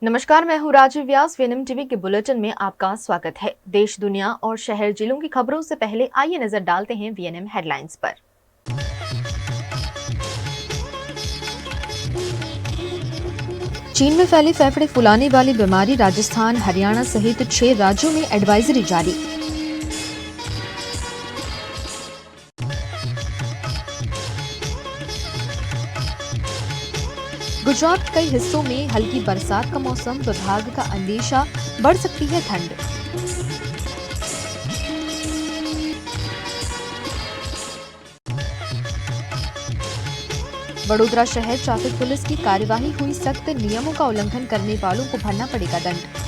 नमस्कार, मैं हूँ राजीव व्यास। वीएनएम टीवी के बुलेटिन में आपका स्वागत है। देश, दुनिया और शहर जिलों की खबरों से पहले आइए नजर डालते हैं वीएनएम हेडलाइंस पर। चीन में फैली फेफड़े फुलाने वाली बीमारी, राजस्थान, हरियाणा सहित 6 राज्यों में एडवाइजरी जारी। गुजरात के कई हिस्सों में हल्की बरसात का मौसम, विभाग का अंदेशा, बढ़ सकती है ठंड। वडोदरा शहर ट्रैफिक पुलिस की कार्यवाही हुई सख्त, नियमों का उल्लंघन करने वालों को भरना पड़ेगा दंड।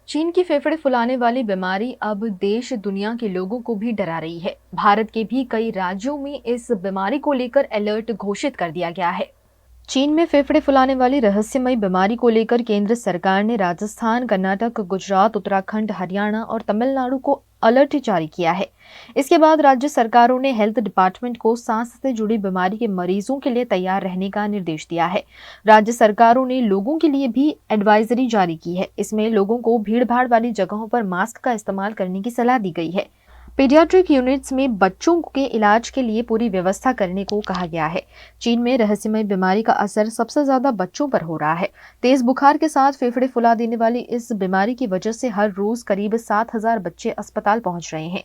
चीन की फेफड़े फुलाने वाली बीमारी अब देश दुनिया के लोगों को भी डरा रही है। भारत के भी कई राज्यों में इस बीमारी को लेकर अलर्ट घोषित कर दिया गया है। चीन में फेफड़े फुलाने वाली रहस्यमयी बीमारी को लेकर केंद्र सरकार ने राजस्थान, कर्नाटक, गुजरात, उत्तराखंड, हरियाणा और तमिलनाडु को अलर्ट जारी किया है। इसके बाद राज्य सरकारों ने हेल्थ डिपार्टमेंट को सांस से जुड़ी बीमारी के मरीजों के लिए तैयार रहने का निर्देश दिया है। राज्य सरकारों ने लोगों के लिए भी एडवाइजरी जारी की है। इसमें लोगों को भीड़-भाड़ वाली जगहों पर मास्क का इस्तेमाल करने की सलाह दी गई है। पीडियाट्रिक यूनिट्स में बच्चों के इलाज के लिए पूरी व्यवस्था करने को कहा गया है। चीन में रहस्यमय बीमारी का असर सबसे ज्यादा बच्चों पर हो रहा है। तेज बुखार के साथ फेफड़े फुला देने वाली इस बीमारी की वजह से हर रोज करीब 7,000 बच्चे अस्पताल पहुंच रहे हैं।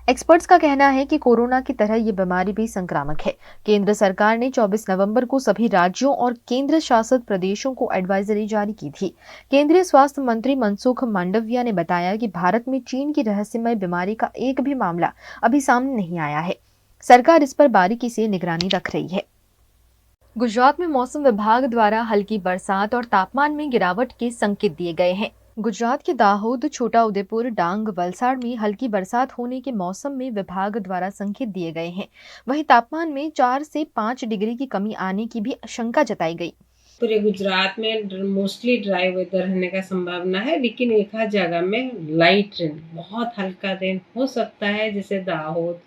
एक्सपर्ट्स का कहना है कि कोरोना की तरह ये बीमारी भी संक्रामक है। केंद्र सरकार ने 24 नवंबर को सभी राज्यों और केंद्र शासित प्रदेशों को एडवाइजरी जारी की थी। केंद्रीय स्वास्थ्य मंत्री मनसुख मांडविया ने बताया कि भारत में चीन की रहस्यमय बीमारी का एक भी मामला अभी सामने नहीं आया है। सरकार इस पर बारीकी से निगरानी रख रही है। गुजरात में मौसम विभाग द्वारा हल्की बरसात और तापमान में गिरावट के संकेत दिए गए हैं। गुजरात के दाहोद, छोटा उदेपुर, डांग, वलसाड़ में हल्की बरसात होने के मौसम में विभाग द्वारा संकेत दिए गए हैं। वहीं तापमान में 4 से 5 डिग्री की कमी आने की भी आशंका जताई गई। पूरे गुजरात में मोस्टली ड्राई वेदर रहने का संभावना है, लेकिन एक आध जगह में लाइट रेन, बहुत हल्का रेन हो सकता है, जैसे दाहोद,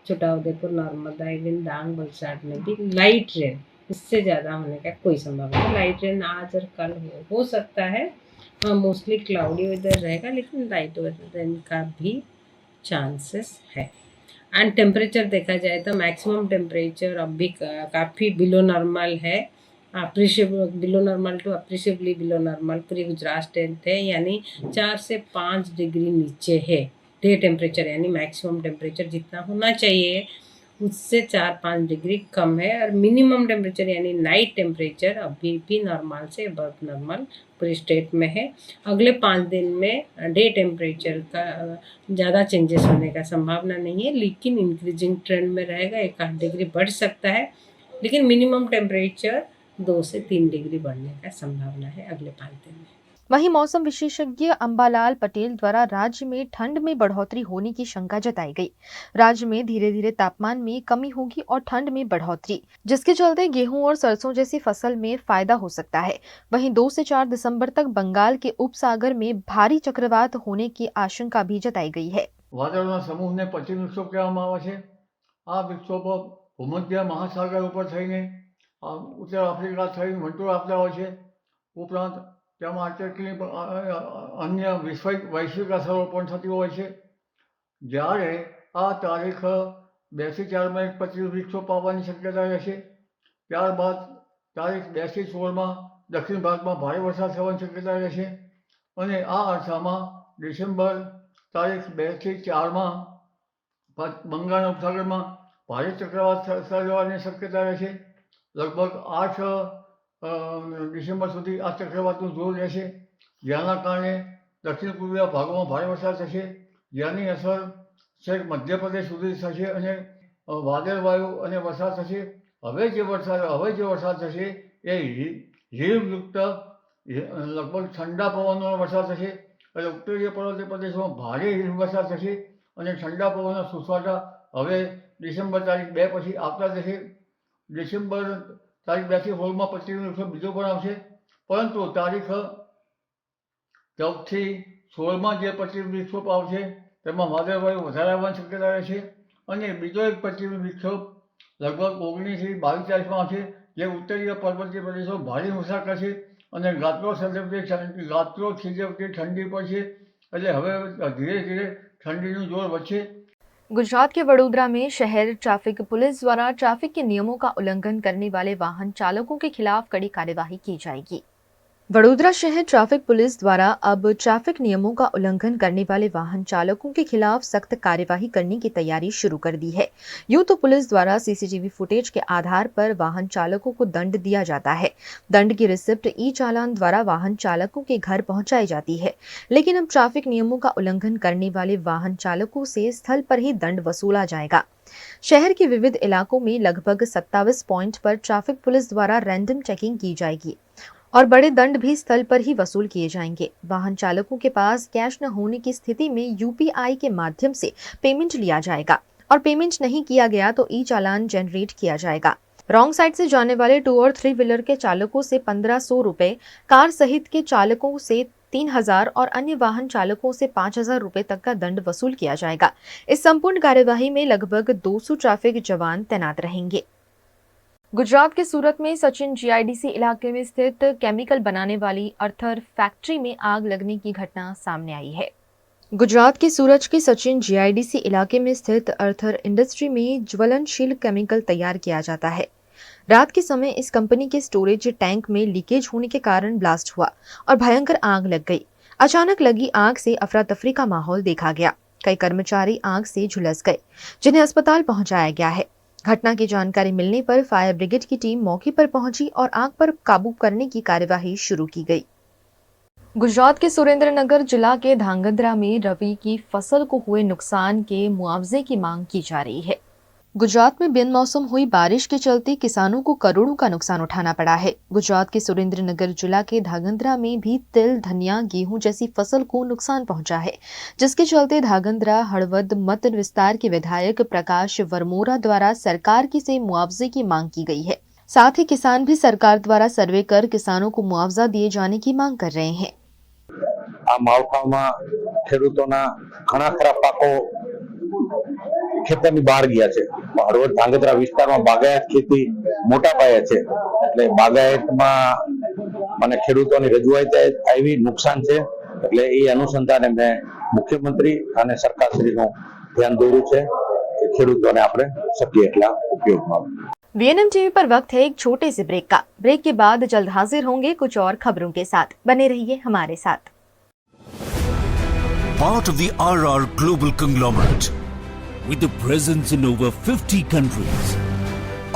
छोटा उदेपुर, नर्मदा, इवन डांग, वलसाड़ में भी लाइट रेन, इससे ज़्यादा होने का कोई संभावना है। लाइट रेन आज और कल हो सकता है। हाँ, मोस्टली क्लाउडी वेदर रहेगा, लेकिन लाइट रेन का भी चांसेस है। एंड टेम्परेचर देखा जाए तो मैक्सिमम टेम्परेचर अब भी काफ़ी बिलो नॉर्मल है। Appreciable below normal to appreciably below normal पूरी गुजरात स्टेट है, यानी 4 से 5 डिग्री नीचे है डे टेम्परेचर, यानी मैक्सिमम टेम्परेचर जितना होना चाहिए उससे 4-5 डिग्री कम है। और मिनिमम टेम्परेचर यानी नाइट टेम्परेचर अभी भी नॉर्मल से अबव नॉर्मल पूरी स्टेट में है। अगले 5 दिन में डे टेम्परेचर का ज़्यादा चेंजेस होने का संभावना नहीं है, लेकिन इंक्रीजिंग ट्रेंड में रहेगा। 1-8 डिग्री बढ़ सकता है, लेकिन मिनिमम टेम्परेचर 2 से 3 डिग्री बढ़ने का संभावना है अगले 5 दिन में। वहीं मौसम विशेषज्ञ अंबालाल पटेल द्वारा राज्य में ठंड में बढ़ोतरी होने की शंका जताई गई। राज्य में धीरे धीरे तापमान में कमी होगी और ठंड में बढ़ोतरी, जिसके चलते गेहूं और सरसों जैसी फसल में फायदा हो सकता है। वहीं 2 से 4 दिसंबर तक बंगाल के उपसागर में भारी चक्रवात होने की आशंका भी जताई गई है। વાદળોના સમૂહને પશ્ચિમ વિક્ષોભ કહેવામાં આવે છે. આ વિક્ષોભ ભૂમધ્ય મહાસાગર ઉપર થઈને ઉત્તર આફ્રિકા થઈને વંટોળ આપતા હોય છે. ઉપરાંત તેમાં આંતરક્રિય અન્ય વૈશ્વિક અસરો પણ થતી હોય છે. જ્યારે આ તારીખ 2 થી 4 માં એક પશ્ચિમ વિક્ષોભ આવવાની શક્યતા રહેશે. ત્યારબાદ તારીખ 2 થી 16માં દક્ષિણ ભારતમાં ભારે વરસાદ થવાની શક્યતા રહેશે. અને આ અરસામાં ડિસેમ્બર તારીખ 2 થી 4 માં બંગાળના ઉપસાગરમાં ભારે ચક્રવાત સર્જાવાની શક્યતા રહેશે. લગભગ 8 ડિસેમ્બર સુધી આ ચક્રવાતનું જોર રહેશે, જેના કારણે દક્ષિણ પૂર્વીય ભાગોમાં ભારે વરસાદ થશે, જેની અસર છેક મધ્યપ્રદેશ સુધી થશે અને વાદળવાયુ અને વરસાદ થશે. હવે જે વરસાદ થશે એ હીમયુક્ત લગભગ ઠંડા પવનનો વરસાદ થશે. એટલે ઉત્તરીય પર્વતીય પ્રદેશમાં ભારે હિમવર્ષા થશે અને ઠંડા પવનના સુસવાટા હવે ડિસેમ્બર તારીખ 2 પછી આવતા જશે. ડિસેમ્બર તારીખ 2 થી 16માં પશ્ચિમ વિક્ષોભ બીજો પણ આવશે, પરંતુ તારીખ 14 થી 16માં જે પશ્ચિમ વિક્ષોભ આવશે તેમાં વાદળવાયુ વધારે આવવાની શક્યતા રહેશે. અને બીજો એક પશ્ચિમ વિક્ષોભ લગભગ 19 થી 22 તારીખમાં છે, જે ઉત્તરીય પર્વતીય પ્રદેશો ભારે વરસાદ કરશે અને રાત્રો થીજવતી ઠંડી પડશે. એટલે હવે ધીરે ધીરે ઠંડીનું જોર વધશે. गुजरात के वडोदरा में शहर ट्रैफिक पुलिस द्वारा ट्रैफिक के नियमों का उल्लंघन करने वाले वाहन चालकों के खिलाफ कड़ी कार्यवाही की जाएगी। वडोदरा शहर ट्रैफिक पुलिस द्वारा अब ट्रैफिक नियमों का उल्लंघन करने वाले वाहन चालकों के खिलाफ सख्त कार्यवाही करने की तैयारी शुरू कर दी है। यूं तो पुलिस द्वारा सीसीटीवी फुटेज के आधार पर वाहन चालकों को दंड दिया जाता है। दंड की रिसिप्ट ई चालान द्वारा वाहन चालकों के घर पहुंचाई जाती है, लेकिन अब ट्रैफिक नियमों का उल्लंघन करने वाले वाहन चालकों से स्थल पर ही दंड वसूला जाएगा। शहर के विविध इलाकों में लगभग 27 पॉइंट पर ट्रैफिक पुलिस द्वारा रैंडम चेकिंग की जाएगी और बड़े दंड भी स्थल पर ही वसूल किए जाएंगे। वाहन चालकों के पास कैश न होने की स्थिति में यूपीआई के माध्यम से पेमेंट लिया जाएगा और पेमेंट नहीं किया गया तो ई चालान जनरेट किया जाएगा। रॉन्ग साइड से जाने वाले 2 और 3 व्हीलर के चालकों से 1500 रुपए, कार सहित के चालकों से 3000 और अन्य वाहन चालकों से 5000 रुपए तक का दंड वसूल किया जाएगा। इस संपूर्ण कार्यवाही में लगभग 200 ट्रैफिक जवान तैनात रहेंगे। गुजरात के सूरत में सचिन जीआईडीसी इलाके में स्थित केमिकल बनाने वाली अर्थर फैक्ट्री में आग लगने की घटना सामने आई है। गुजरात के सूरत के सचिन जीआईडीसी इलाके में स्थित अर्थर इंडस्ट्री में ज्वलनशील केमिकल तैयार किया जाता है। रात के समय इस कंपनी के स्टोरेज टैंक में लीकेज होने के कारण ब्लास्ट हुआ और भयंकर आग लग गई। अचानक लगी आग से अफरा तफरी का माहौल देखा गया। कई कर्मचारी आग से झुलस गए, जिन्हें अस्पताल पहुंचाया गया है। घटना की जानकारी मिलने पर फायर ब्रिगेड की टीम मौके पर पहुंची और आग पर काबू करने की कार्यवाही शुरू की गई। गुजरात के सुरेंद्रनगर जिला के धांगध्रा में रबी की फसल को हुए नुकसान के मुआवजे की मांग की जा रही है। गुजरात में बिन मौसम हुई बारिश के चलते किसानों को करोड़ों का नुकसान उठाना पड़ा है। गुजरात के सुरेंद्रनगर जिला के धांगध्रा में भी तिल, धनिया, गेहूं जैसी फसल को नुकसान पहुंचा है, जिसके चलते धांगध्रा हड़वद मत विस्तार के विधायक प्रकाश वर्मोरा द्वारा सरकार की से मुआवजे की मांग की गई है। साथ ही किसान भी सरकार द्वारा सर्वे कर किसानों को मुआवजा दिए जाने की मांग कर रहे हैं। આ માવઠામાં ખેડૂતોના ઘણા ખરા પાકો ખેતરની બહાર ગયા છે. હળવદ ધાંગધ્રા વિસ્તારમાં બાગાયત ખેતી મોટા પાયે છે, એટલે બાગાયતમાં મને ખેડૂતોની રજૂઆત આવી નુકસાન છે, એટલે એ અનુસંધાને મેં મુખ્યમંત્રી અને સરકારશ્રીનું ધ્યાન દોર્યું છે કે ખેડૂતોને આપણે શક્ય એટલા ઉપયોગમાં આવે। वीएनएम टीवी पर वक्त है एक छोटे से ब्रेक का। ब्रेक के बाद जल्द हाजिर होंगे कुछ और खबरों के साथ। बने रहिए हमारे साथ। Part of the RR Global Conglomerate with a presence in over 50 countries,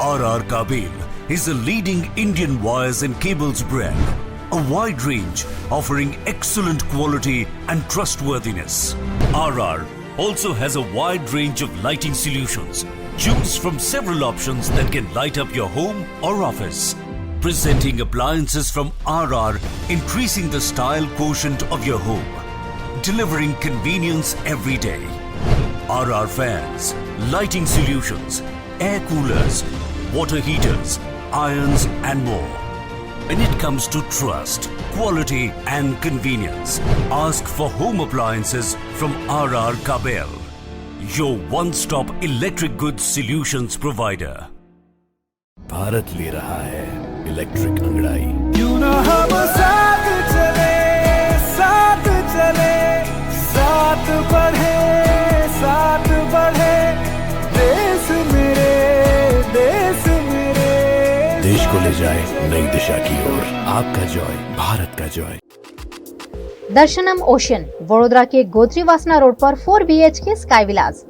RR Kabel is a leading Indian wires and cables brand, a wide range offering excellent quality and trustworthiness. RR also has a wide range of lighting solutions. Choose from several options that can light up your home or office. Presenting appliances from RR, increasing the style quotient of your home. Delivering convenience every day. RR fans, lighting solutions, air coolers, water heaters, irons and more. When it comes to trust, quality and convenience, ask for home appliances from RR Kabel, your one-stop electric goods solutions provider. Bharat ले रहा है electric अंगड़ाई। क्यों ना हम साथ चले, साथ चले, साथ बढ़े, साथ बढ़े, देश मेरे, देश मेरे। देश को ले जाए नई दिशा की ओर। आपका जॉय, भारत का जॉय। दर्शनम ओशन, वडोदरा के गोत्रीवासना रोड पर 4 BHK स्काई विलास।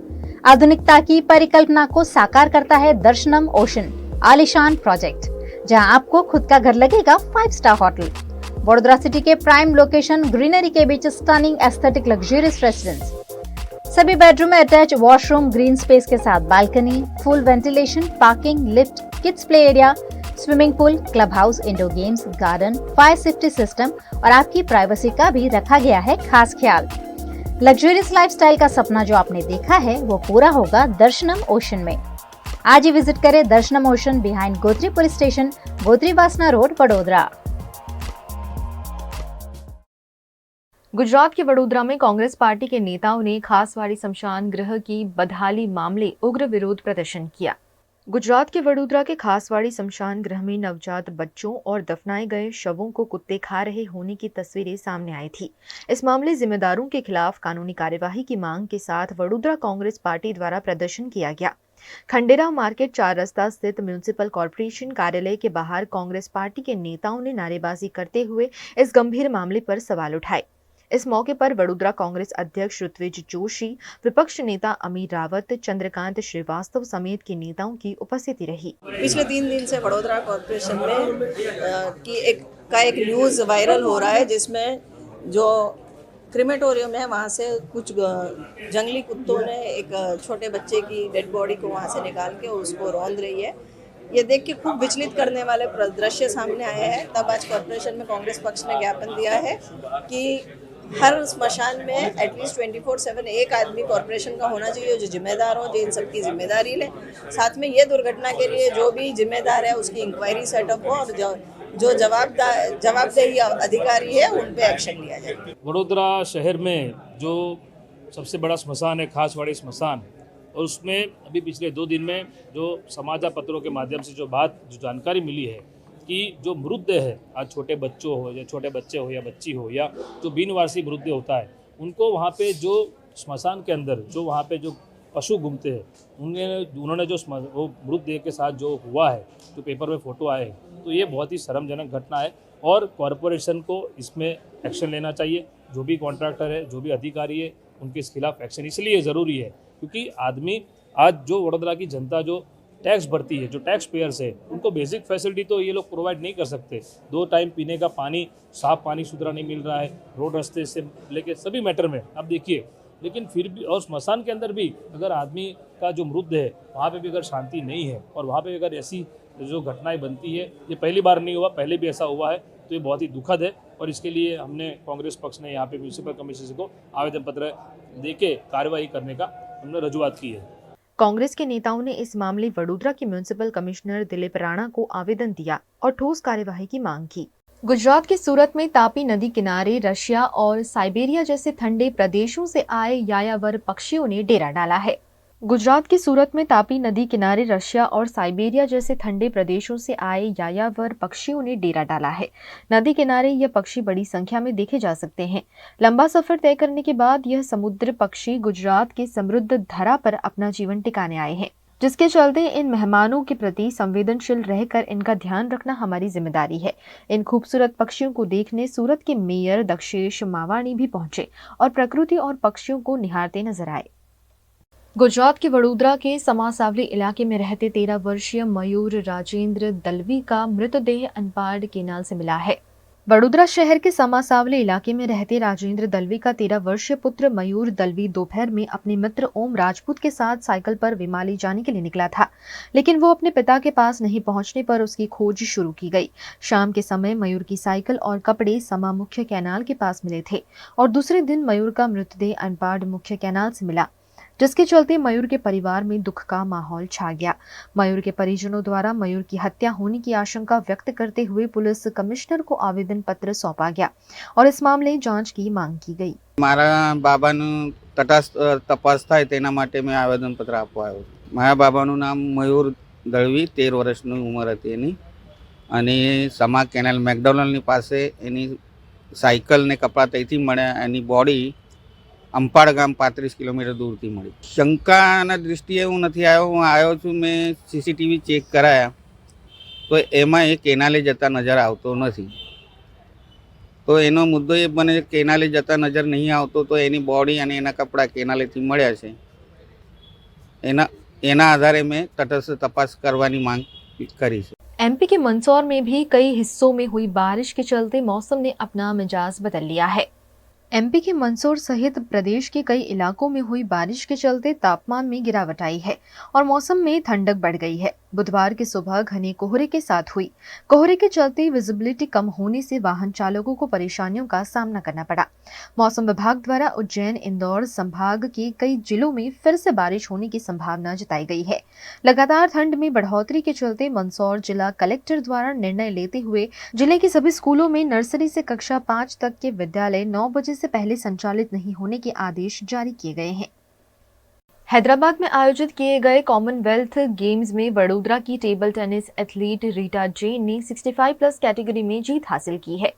आधुनिकता की परिकल्पना को साकार करता है दर्शनम ओशन आलीशान प्रोजेक्ट, जहां आपको खुद का घर लगेगा 5 स्टार होटल। वडोदरा सिटी के प्राइम लोकेशन, ग्रीनरी के बीच स्टनिंग एस्थेटिक लग्जरियस रेसिडेंस। सभी बेडरूम में अटैच वॉशरूम, ग्रीन स्पेस के साथ balcony, full ventilation, parking, lift, kids play area, swimming pool, club house, indoor games, garden, fire safety system और आपकी privacy का भी रखा गया है खास ख्याल। लग्जरियस लाइफस्टाइल का सपना जो आपने देखा है वो पूरा होगा दर्शनम ओशन में। आज ही विजिट करें Darshanam ocean behind Gotri police station, Gotri Vasna road, Vadodara. Gujarat के वडोदरा में कांग्रेस पार्टी के नेताओं ने खासवाड़ी शमशान गृह की बदहाली मामले उग्र विरोध प्रदर्शन किया। गुजरात के वडोदरा के खासवाड़ी शमशान गृह में नवजात बच्चों और दफनाए गए शवों को कुत्ते खा रहे होने की तस्वीरें सामने आई थी। इस मामले जिम्मेदारों के खिलाफ कानूनी कार्यवाही की मांग के साथ वडोदरा कांग्रेस पार्टी द्वारा प्रदर्शन किया गया। खंडेराव मार्केट 4 रास्ता स्थित म्युनिसिपल कॉर्पोरेशन कार्यालय के बाहर कांग्रेस पार्टी के नेताओं ने नारेबाजी करते हुए इस गंभीर मामले पर सवाल उठाए। इस मौके पर वडोदरा कांग्रेस अध्यक्ष ऋत्विज जोशी, विपक्ष नेता अमीर रावत, चंद्रकांत श्रीवास्तव समेत के नेताओं की उपस्थिति रही। पिछले 3 दिन से वडोदरा कॉर्पोरेशन में एक न्यूज़ वायरल हो रहा है, जिसमें जो क्रिमेटोरियम है वहाँ से कुछ जंगली कुत्तों ने एक छोटे बच्चे की डेड बॉडी को वहाँ से निकाल के उसको रौंद रही है। ये देख के खूब विचलित करने वाले दृश्य सामने आए हैं। तब आज कॉर्पोरेशन में कांग्रेस पक्ष ने ज्ञापन दिया है कि हर स्मशान में एटलीस्ट 24/7 एक आदमी कॉर्पोरेशन का होना चाहिए जो जिम्मेदार हो, जो इन सब की जिम्मेदारी ले। साथ में ये दुर्घटना के लिए जो भी जिम्मेदार है उसकी इंक्वायरी सेटअप हो और जो जवाबदेही अधिकारी है उन पे एक्शन लिया जाए। वडोदरा शहर में जो सबसे बड़ा स्मशान है खासवाड़ी स्मशान, और उसमें अभी पिछले 2 दिन में जो समाचार पत्रों के माध्यम से जो जानकारी मिली है कि जो मृतदेह है, आज छोटे बच्चों हो या छोटे बच्चे हो या बच्ची हो या जो बिनवारसी मृतदेह होता है, उनको वहाँ पे जो स्मशान के अंदर जो वहाँ पे जो पशु घूमते हैं उन्होंने जो वो मृतदेह के साथ जो हुआ है, जो पेपर में फ़ोटो आए, तो ये बहुत ही शर्मजनक घटना है और कॉरपोरेशन को इसमें एक्शन लेना चाहिए। जो भी कॉन्ट्रैक्टर है, जो भी अधिकारी है, उनके इस खिलाफ एक्शन इसलिए ज़रूरी है क्योंकि आदमी आज जो वडोदरा की जनता जो टैक्स भरती है, जो टैक्स पेयर्स है, उनको बेसिक फैसिलिटी तो ये लोग प्रोवाइड नहीं कर सकते। 2 टाइम पीने का पानी, साफ पानी सुथरा नहीं मिल रहा है, रोड रास्ते से लेके सभी मैटर में आप देखिए। लेकिन फिर भी और स्मशान के अंदर भी अगर आदमी का जो मृतदेह है वहाँ पे भी अगर शांति नहीं है और वहाँ पे अगर ऐसी जो घटनाएं बनती है, ये पहली बार नहीं हुआ, पहले भी ऐसा हुआ है, तो ये बहुत ही दुखद है। और इसके लिए हमने कांग्रेस पक्ष ने यहाँ पे म्यूनिसिपल कमिश्नर को आवेदन पत्र देके कार्रवाई करने का हमने रजूआत की है। कांग्रेस के नेताओं ने इस मामले वडोदरा के म्युनिसिपल कमिश्नर दिलीप राणा को आवेदन दिया और ठोस कार्यवाही की मांग की। गुजरात के सूरत में तापी नदी किनारे रशिया और साइबेरिया जैसे ठंडे प्रदेशों से आए यायावर पक्षियों ने डेरा डाला है। गुजरात के सूरत में तापी नदी किनारे रशिया और साइबेरिया जैसे ठंडे प्रदेशों से आए यायावर पक्षियों ने डेरा डाला है। नदी किनारे यह पक्षी बड़ी संख्या में देखे जा सकते हैं। लंबा सफर तय करने के बाद यह समुद्र पक्षी गुजरात के समृद्ध धरा पर अपना जीवन टिकाने आए हैं, जिसके चलते इन मेहमानों के प्रति संवेदनशील रहकर इनका ध्यान रखना हमारी जिम्मेदारी है। इन खूबसूरत पक्षियों को देखने सूरत के मेयर दक्षेश मावाणी भी पहुंचे और प्रकृति और पक्षियों को निहारते नजर आए। गुजरात के वडोदरा के समासावली इलाके में रहते 13 वर्षीय मयूर राजेंद्र दलवी का मृतदेह अनपार्ड केनाल से मिला है। वडोदरा शहर के समासावली इलाके में रहते राजेंद्र दलवी का 13 वर्षीय पुत्र मयूर दलवी दोपहर में अपने मित्र ओम राजपूत के साथ साइकिल पर विमाली जाने के लिए निकला था, लेकिन वो अपने पिता के पास नहीं पहुंचने पर उसकी खोज शुरू की गई। शाम के समय मयूर की साइकिल और कपड़े समा मुख्य कैनाल के पास मिले थे और दूसरे दिन मयूर का मृतदेह अनपार्ड मुख्य कैनाल से मिला, जिसके चलते मयूर के परिवार में दुख का माहौल छा गया। मयूर के परिजनों द्वारा मयूर की हत्या होने की आशंका व्यक्त करते हुए पुलिस कमिश्नर को आवेदन पत्र सौंपा गया और इस मामले जांच की मांग की गई। મારા બાબાનું તટસ્થ તપાસ થાય તેના માટે મેં આવેદનપત્ર આપવા આવ્યો. મારા બાબાનું નામ મયુર દળવી, 13 વર્ષની ઉંમર હતી એની, અને સમા કેનાલ મેકડોનલ્ડની પાસે એની સાયકલ ને કપડાં ત્યાંથી મળ્યા. એની બોડી અંપાડ ગામ 35 કિલોમીટર દૂરથી મળી. શંકાના દૃષ્ટિએ હું નથી આવ્યો. હું આવ્યો છું, મેં CCTV ચેક કરાયા તો એમાં એ કેનાલે જતા નજર આવતો નથી. તો એનો મુદ્દો એ બને કેનાલે જતા નજર નહીં આવતો, તો એની બોડી અને એના કપડાં કેનાલેથી મળ્યા છે. એના આધારે મેં તટસ્થ તપાસ કરવાની માંગ કરી છે. MP के मंदसौर में भी कई हिस्सों में हुई बारिश के चलते मौसम ने अपना मिजाज बदल लिया है। MP के मंदसौर सहित प्रदेश के कई इलाकों में हुई बारिश के चलते तापमान में गिरावट आई है और मौसम में ठंडक बढ़ गई है। बुधवार की सुबह घने कोहरे के साथ हुई। कोहरे के चलते विजिबिलिटी कम होने से वाहन चालकों को परेशानियों का सामना करना पड़ा। मौसम विभाग द्वारा उज्जैन, इंदौर संभाग के कई जिलों में फिर से बारिश होने की संभावना जताई गई है। लगातार ठंड में बढ़ोतरी के चलते मंदसौर जिला कलेक्टर द्वारा निर्णय लेते हुए जिले के सभी स्कूलों में नर्सरी से कक्षा 5 तक के विद्यालय 9 बजे से पहले संचालित नहीं होने के आदेश जारी किए गए हैं। हैदराबाद में आयोजित किए गए कॉमनवेल्थ गेम्स में वडोदरा की table tennis athlete Rita Jain ने 65+ कैटेगरी में जीत हासिल की है।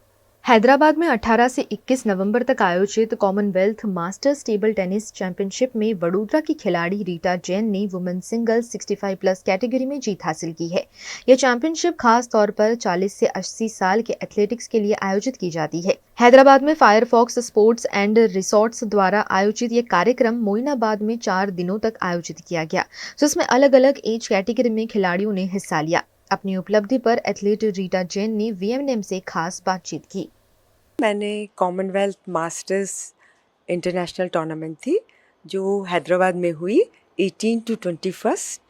हैदराबाद में 18 से 21 नवंबर तक आयोजित Commonwealth masters table tennis championship में वडोदरा की खिलाड़ी रीटा जैन ने वुमेन सिंगल्स 65+ कैटेगरी में जीत हासिल की है। यह चैंपियनशिप खास तौर पर 40 से 80 साल के एथलेटिक्स के लिए आयोजित की जाती है। हैदराबाद में फायरफॉक्स स्पोर्ट्स एंड रिसोर्ट्स द्वारा आयोजित ये कार्यक्रम मोइनाबाद में 4 दिनों तक आयोजित किया गया, जिसमें अलग अलग एज कैटेगरी में खिलाड़ियों ने हिस्सा लिया। अपनी उपलब्धि पर एथलीट रीटा जैन ने VMNM से खास बातचीत की। मैंने कॉमनवेल्थ मास्टर्स इंटरनेशनल टूर्नामेंट थी जो हैदराबाद में हुई 18 to 21,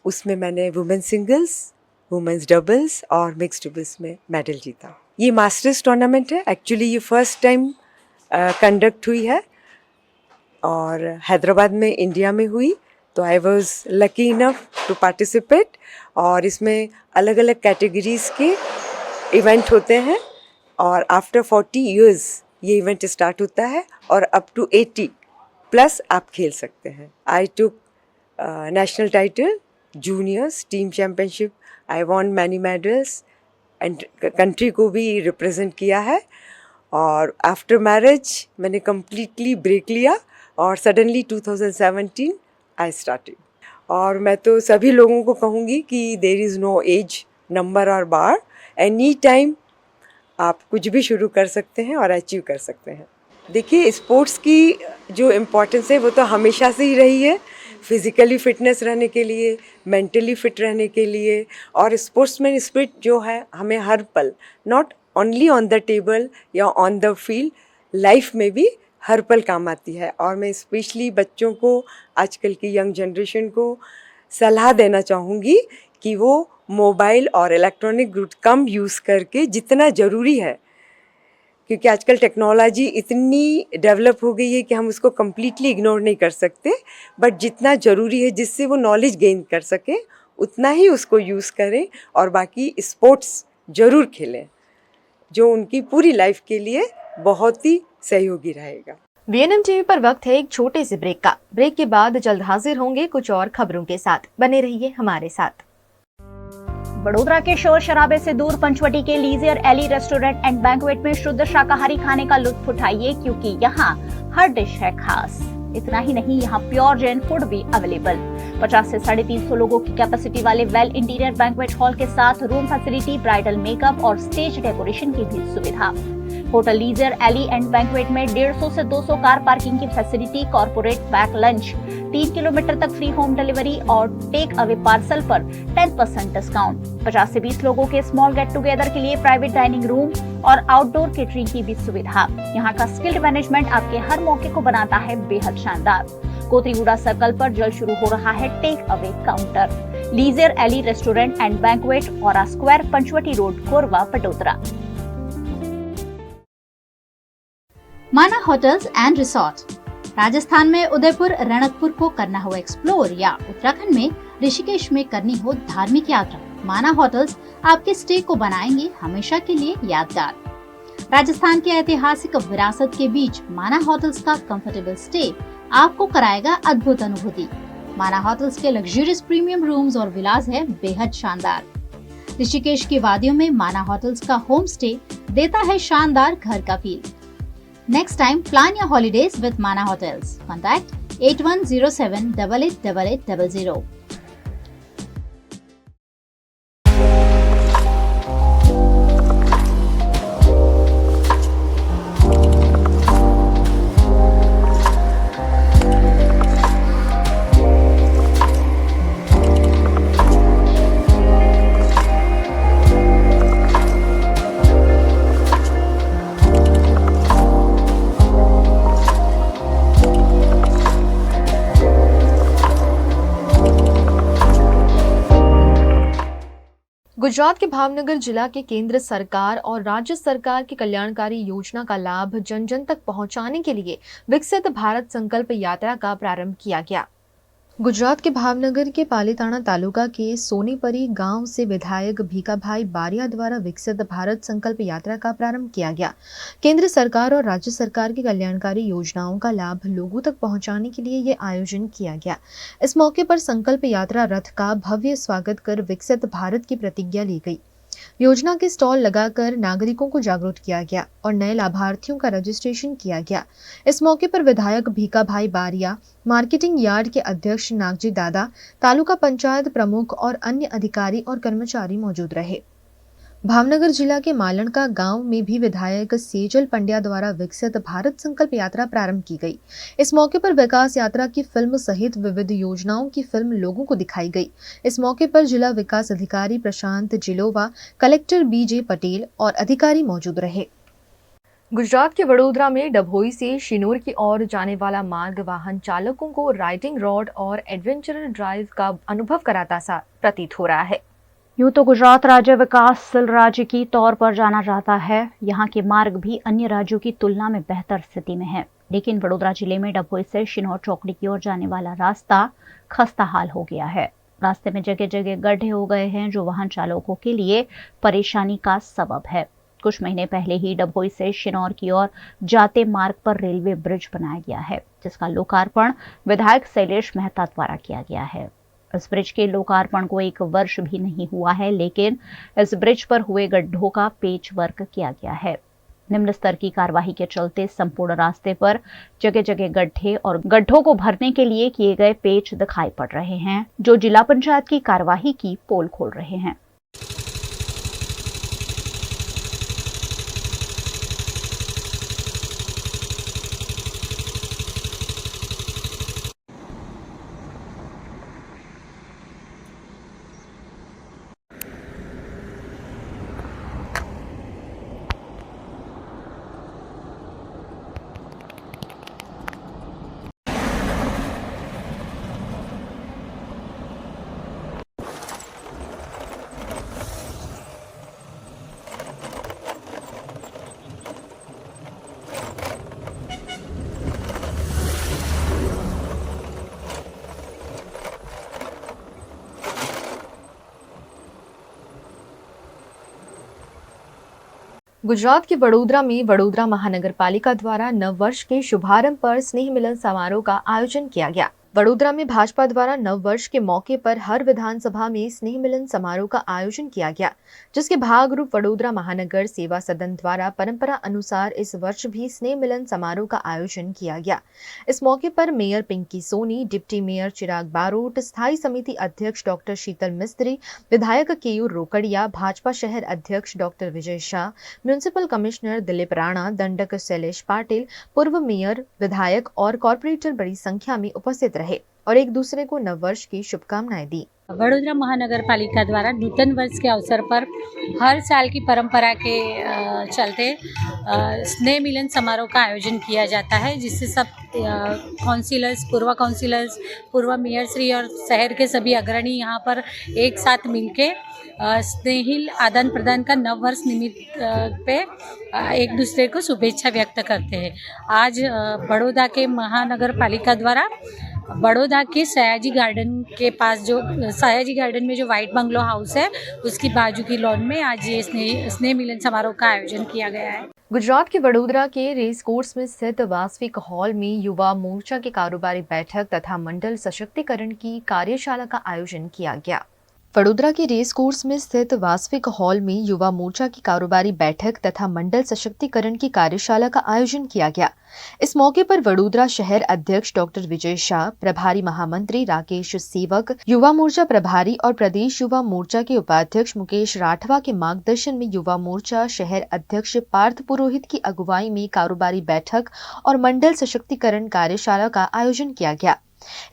उसमें मैंने वुमेन सिंगल्स, वुमेन्स डबल्स और मिक्स डबल्स में मेडल जीता। ये मास्टर्स टूर्नामेंट है, एक्चुअली ये फर्स्ट टाइम कंडक्ट हुई है और हैदराबाद में इंडिया में हुई, तो I was lucky enough to participate. और इसमें अलग अलग कैटेगरीज के इवेंट होते हैं और आफ्टर 40 years ये इवेंट स्टार्ट होता है और अप टू 80+ आप खेल सकते हैं। I took national title, juniors, team championship, I won many medals and country को भी रिप्रेजेंट किया है। और आफ्टर मैरिज मैंने कम्प्लीटली ब्रेक लिया और सडनली 2017 आई स्टार्टेड। और मैं तो सभी लोगों को कहूँगी कि there is no age number और बार, एनी टाइम आप कुछ भी शुरू कर सकते हैं और अचीव कर सकते हैं। देखिए, स्पोर्ट्स की जो इम्पोर्टेंस है वो तो हमेशा से ही रही है, फिज़िकली फिटनेस रहने के लिए, मेंटली फिट रहने के लिए। और स्पोर्ट्समैन स्पिरिट जो है हमें हर पल, not only on the table या ऑन द फील्ड, लाइफ में भी हर पल काम आती है। और मैं स्पेशली बच्चों को, आजकल की यंग जनरेशन को सलाह देना चाहूँगी कि वो मोबाइल और इलेक्ट्रॉनिक गुड्स कम यूज़ करके, जितना ज़रूरी है, क्योंकि आजकल टेक्नोलॉजी इतनी डेवलप हो गई है कि हम उसको कम्प्लीटली इग्नोर नहीं कर सकते, बट जितना ज़रूरी है जिससे वो नॉलेज गेन कर सकें उतना ही उसको यूज़ करें। और बाकी स्पोर्ट्स ज़रूर खेलें जो उनकी पूरी लाइफ के लिए बहुत ही सहयोगी रहेगा। VNM TV पर वक्त है एक छोटे से ब्रेक का। ब्रेक के बाद जल्द हाजिर होंगे कुछ और खबरों के साथ। बने रहिए हमारे साथ। वडोदरा के शोर शराबे से दूर पंचवटी के लीजियर एली रेस्टोरेंट एंड बैंक्वेट में शुद्ध शाकाहारी खाने का लुत्फ उठाइए, क्योंकि यहाँ हर डिश है खास। इतना ही नहीं, यहाँ प्योर जैन फूड भी अवेलेबल। 50 से 350 लोगों की कैपेसिटी वाले वेल इंटीरियर बैंक्वेट हॉल के साथ रूम फैसिलिटी, ब्राइडल मेकअप और स्टेज डेकोरेशन की भी सुविधा। होटल लीजियर एली एंड बैंक्वेट में 150 से 200 कार पार्किंग की facility, corporate pack lunch, 3 kilometre तक फ्री होम डिलीवरी और टेक अवे पार्सल पर 10% डिस्काउंट। 50 से 20 लोगों के स्मॉल गेट टुगेदर के लिए प्राइवेट डाइनिंग रूम और आउटडोर केटरिंग की भी सुविधा। यहाँ का स्किल्ड मैनेजमेंट आपके हर मौके को बनाता है बेहद शानदार। कोतरीगुड़ा सर्कल पर जल्द शुरू हो रहा है टेक अवे काउंटर। लीजियर एली restaurant and banquet, aura square, Panchavati road, Korba, Vadodara. माना होटल्स एंड रिसोर्ट। राजस्थान में उदयपुर, रणकपुर को करना हो एक्सप्लोर या उत्तराखंड में ऋषिकेश में करनी हो धार्मिक यात्रा, माना होटल्स आपके स्टे को बनाएंगे हमेशा के लिए यादगार। राजस्थान के ऐतिहासिक विरासत के बीच माना होटल्स का कंफर्टेबल स्टे आपको कराएगा अद्भुत अनुभूति। माना होटल्स के लग्जरियस प्रीमियम रूम्स और विलास है बेहद शानदार। ऋषिकेश की वादियों में माना होटल्स का होम स्टे देता है शानदार घर का feel. Next time, plan your holidays with Mana Hotels. Contact 8107 888800. Gujarat के भावनगर जिला के केंद्र सरकार और राज्य सरकार की कल्याणकारी योजना का लाभ जन जन तक पहुंचाने के लिए विकसित भारत संकल्प यात्रा का प्रारंभ किया गया। गुजरात के भावनगर के पालीताणा तालुका के सोनीपरी गांव से विधायक भीखाभाई बारिया द्वारा विकसित भारत संकल्प यात्रा का प्रारंभ किया गया। केंद्र सरकार और राज्य सरकार की कल्याणकारी योजनाओं का लाभ लोगों तक पहुंचाने के लिए ये आयोजन किया गया। इस मौके पर संकल्प यात्रा रथ का भव्य स्वागत कर विकसित भारत की प्रतिज्ञा ली गई। योजना के स्टॉल लगाकर नागरिकों को जागरूक किया गया और नए लाभार्थियों का रजिस्ट्रेशन किया गया। इस मौके पर विधायक भीखाभाई बारिया, मार्केटिंग यार्ड के अध्यक्ष नागजी दादा, तालुका पंचायत प्रमुख और अन्य अधिकारी और कर्मचारी मौजूद रहे। भावनगर जिला के मालणका गांव में भी विधायक सेजल पंड्या द्वारा विकसित भारत संकल्प यात्रा प्रारंभ की गई। इस मौके पर विकास यात्रा की फिल्म सहित विविध योजनाओं की फिल्म लोगों को दिखाई गई। इस मौके पर जिला विकास अधिकारी प्रशांत जिलोवा, कलेक्टर बीजे पटेल और अधिकारी मौजूद रहे। गुजरात के वडोदरा में डभोई से शिनोर की ओर जाने वाला मार्ग वाहन चालकों को राइडिंग रॉड और एडवेंचर ड्राइव का अनुभव कराता सा प्रतीत हो रहा है। यूँ तो गुजरात राज्य विकासशील राज्य की तौर पर जाना जाता है। यहाँ के मार्ग भी अन्य राज्यों की तुलना में बेहतर स्थिति में है, लेकिन वडोदरा जिले में डभोई से शिनोर चौकड़ी की ओर जाने वाला रास्ता खस्ता हाल हो गया है। रास्ते में जगह जगह गड्ढे हो गए हैं, जो वाहन चालकों के लिए परेशानी का सबब है। कुछ महीने पहले ही डभोई से शिनौर की ओर जाते मार्ग पर रेलवे ब्रिज बनाया गया है, जिसका लोकार्पण विधायक शैलेश मेहता द्वारा किया गया है। इस ब्रिज के लोकार्पण को 1 वर्ष भी नहीं हुआ है, लेकिन इस ब्रिज पर हुए गड्ढों का पेच वर्क किया गया है। निम्न स्तर की कार्यवाही के चलते संपूर्ण रास्ते पर जगह जगह गड्ढे और गड्ढों को भरने के लिए किए गए पेच दिखाई पड़ रहे हैं, जो जिला पंचायत की कार्यवाही की पोल खोल रहे हैं। गुजरात के वडोदरा में वडोदरा महानगर पालिका द्वारा नव वर्ष के शुभारंभ पर स्नेह मिलन समारोह का आयोजन किया गया। वडोदरा में भाजपा द्वारा नव वर्ष के मौके पर हर विधानसभा में स्नेह मिलन समारोह का आयोजन किया गया, जिसके भागरूप वडोदरा महानगर सेवा सदन द्वारा परंपरा अनुसार इस वर्ष भी स्नेह मिलन समारोह का आयोजन किया गया। इस मौके पर mayor Pinky Soni, deputy mayor Chirag Barot, स्थायी समिति अध्यक्ष डॉक्टर शीतल मिस्त्री, विधायक केयूर रोकड़िया, भाजपा शहर अध्यक्ष doctor Vijay Shah, municipal commissioner Dilip Rana, दंडक शैलेश पाटिल, पूर्व मेयर, विधायक और कॉर्पोरेटर बड़ी संख्या में उपस्थित रहे और एक दूसरे को नववर्ष की शुभकामनाएं दी। वडोदरा महानगर पालिका द्वारा नूतन वर्ष के अवसर पर हर साल की परंपरा के चलते स्नेह मिलन समारोह का आयोजन किया जाता है, जिससे सब काउंसिलर्स, पूर्व मेयर श्री और शहर के सभी अग्रणी यहाँ पर एक साथ मिलके स्नेहिल आदान प्रदान का नव वर्ष निमित्त पे एक दूसरे को शुभेच्छा व्यक्त करते हैं। आज बड़ौदा के महानगर पालिका द्वारा बड़ौदा के सयाजी गार्डन के पास, जो सयाजी गार्डन में जो वाइट बंगलो हाउस है, उसकी बाजू की लॉन में आज ये स्नेह मिलन समारोह का आयोजन किया गया है। गुजरात के वडोदरा के रेस कोर्स में स्थित वासविक हॉल में युवा मोर्चा की कारोबारी बैठक तथा मंडल सशक्तिकरण की कार्यशाला का आयोजन किया गया। वडोदरा के रेस कोर्स में स्थित वासविक हॉल में युवा मोर्चा की कारोबारी बैठक तथा मंडल सशक्तिकरण की कार्यशाला का आयोजन किया गया। इस मौके पर वडोदरा शहर अध्यक्ष डॉक्टर विजय शाह, प्रभारी महामंत्री राकेश सेवक, युवा मोर्चा प्रभारी और प्रदेश युवा मोर्चा के उपाध्यक्ष मुकेश राठवा के मार्गदर्शन में युवा मोर्चा शहर अध्यक्ष पार्थ पुरोहित की अगुवाई में कारोबारी बैठक और मंडल सशक्तिकरण कार्यशाला का आयोजन किया गया।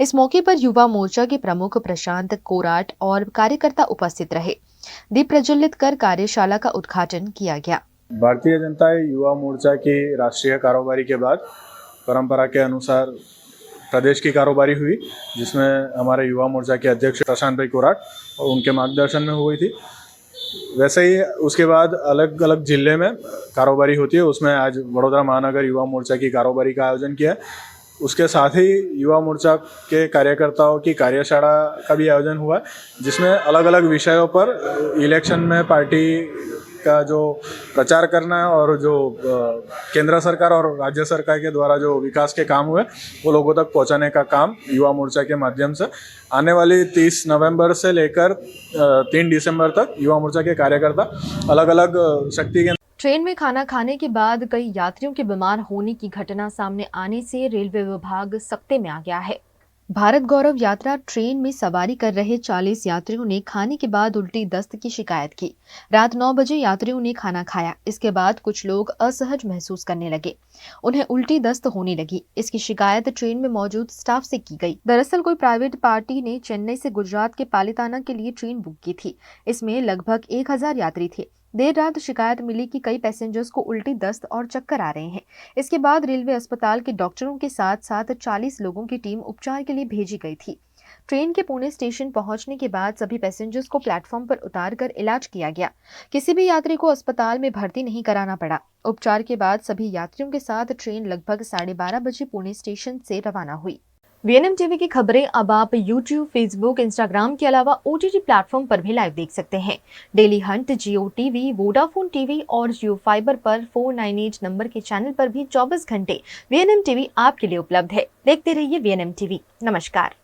इस मौके पर युवा मोर्चा के प्रमुख प्रशांत कोराट और कार्यकर्ता उपस्थित रहे। दीप प्रज्वलित कर कार्यशाला का उद्घाटन किया गया। भारतीय जनता युवा मोर्चा की राष्ट्रीय कारोबारी के बाद परंपरा के अनुसार प्रदेश की कारोबारी हुई, जिसमें हमारे युवा मोर्चा के अध्यक्ष प्रशांत भाई कोराट और उनके मार्गदर्शन में हुई थी। वैसे ही उसके बाद अलग अलग जिले में कारोबारी होती है, उसमें आज वडोदरा महानगर युवा मोर्चा की कारोबारी का आयोजन किया है। उसके साथ ही युवा मोर्चा के कार्यकर्ताओं की कार्यशाला का भी आयोजन हुआ, जिसमें अलग अलग विषयों पर इलेक्शन में पार्टी का जो प्रचार करना है और जो केंद्र सरकार और राज्य सरकार के द्वारा जो विकास के काम हुए वो लोगों तक पहुंचाने का काम युवा मोर्चा के माध्यम से आने वाली 30 नवंबर से लेकर 3 दिसंबर तक युवा मोर्चा के कार्यकर्ता अलग अलग शक्ति केंद्र। ट्रेन में खाना खाने के बाद कई यात्रियों के बीमार होने की घटना सामने आने से रेलवे विभाग सख्ते में आ गया है। भारत गौरव यात्रा ट्रेन में सवारी कर रहे 40 यात्रियों ने खाने के बाद उल्टी दस्त की शिकायत की। रात 9 बजे यात्रियों ने खाना खाया। इसके बाद कुछ लोग असहज महसूस करने लगे, उन्हें उल्टी दस्त होने लगी। इसकी शिकायत ट्रेन में मौजूद स्टाफ से की गई। दरअसल कोई प्राइवेट पार्टी ने चेन्नई से गुजरात के पालिताना के लिए ट्रेन बुक की थी। इसमें लगभग 1000 यात्री थे। देर रात शिकायत मिली कि कई पैसेंजर्स को उल्टी दस्त और चक्कर आ रहे हैं। इसके बाद रेलवे अस्पताल के डॉक्टरों के साथ साथ 40 लोगों की टीम उपचार के लिए भेजी गई थी। ट्रेन के पुणे स्टेशन पहुंचने के बाद सभी पैसेंजर्स को प्लेटफॉर्म पर उतारकर इलाज किया गया। किसी भी यात्री को अस्पताल में भर्ती नहीं कराना पड़ा। उपचार के बाद सभी यात्रियों के साथ ट्रेन लगभग 12:30 बजे पुणे स्टेशन से रवाना हुई। VNM टीवी की खबरें अब आप YouTube, Facebook, Instagram के अलावा OTT प्लेटफॉर्म पर भी लाइव देख सकते हैं। Daily Hunt, Jio TV, Vodafone TV और Jio फाइबर पर 498 नंबर के चैनल पर भी 24 घंटे VNM टीवी आपके लिए उपलब्ध है। देखते रहिए VNM टीवी। नमस्कार।